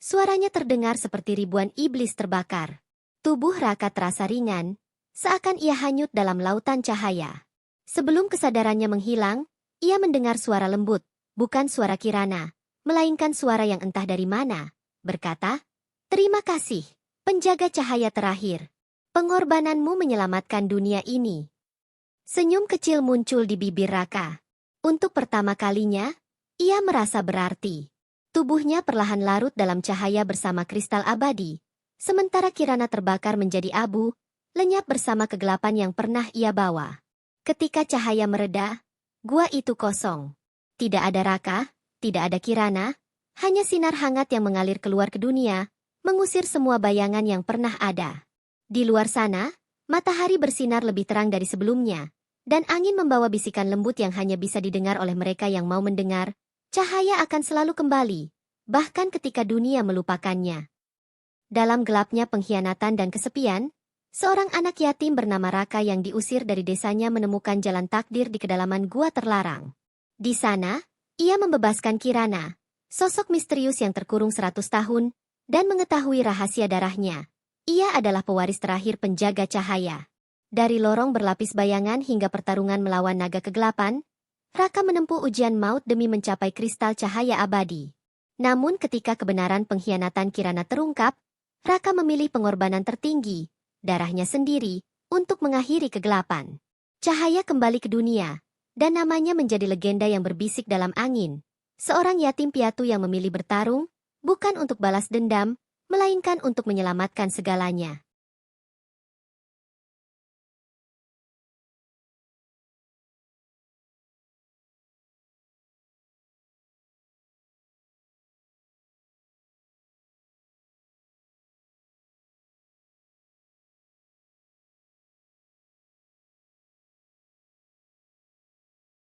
A: Suaranya terdengar seperti ribuan iblis terbakar. Tubuh Raka terasa ringan, seakan ia hanyut dalam lautan cahaya. Sebelum kesadarannya menghilang, ia mendengar suara lembut, bukan suara Kirana, melainkan suara yang entah dari mana, berkata, "Terima kasih, penjaga cahaya terakhir. Pengorbananmu menyelamatkan dunia ini." Senyum kecil muncul di bibir Raka. Untuk pertama kalinya, ia merasa berarti. Tubuhnya perlahan larut dalam cahaya bersama kristal abadi, sementara Kirana terbakar menjadi abu, lenyap bersama kegelapan yang pernah ia bawa. Ketika cahaya mereda, gua itu kosong. Tidak ada Raka, tidak ada Kirana, hanya sinar hangat yang mengalir keluar ke dunia, mengusir semua bayangan yang pernah ada. Di luar sana, matahari bersinar lebih terang dari sebelumnya, dan angin membawa bisikan lembut yang hanya bisa didengar oleh mereka yang mau mendengar. Cahaya akan selalu kembali, bahkan ketika dunia melupakannya. Dalam gelapnya pengkhianatan dan kesepian, seorang anak yatim bernama Raka yang diusir dari desanya menemukan jalan takdir di kedalaman gua terlarang. Di sana, ia membebaskan Kirana, sosok misterius yang terkurung 100 tahun, dan mengetahui rahasia darahnya. Ia adalah pewaris terakhir penjaga cahaya. Dari lorong berlapis bayangan hingga pertarungan melawan naga kegelapan, Raka menempuh ujian maut demi mencapai kristal cahaya abadi. Namun ketika kebenaran pengkhianatan Kirana terungkap, Raka memilih pengorbanan tertinggi, darahnya sendiri, untuk mengakhiri kegelapan. Cahaya kembali ke dunia, dan namanya menjadi legenda yang berbisik dalam angin. Seorang yatim piatu yang memilih bertarung, bukan untuk balas dendam, melainkan untuk menyelamatkan segalanya.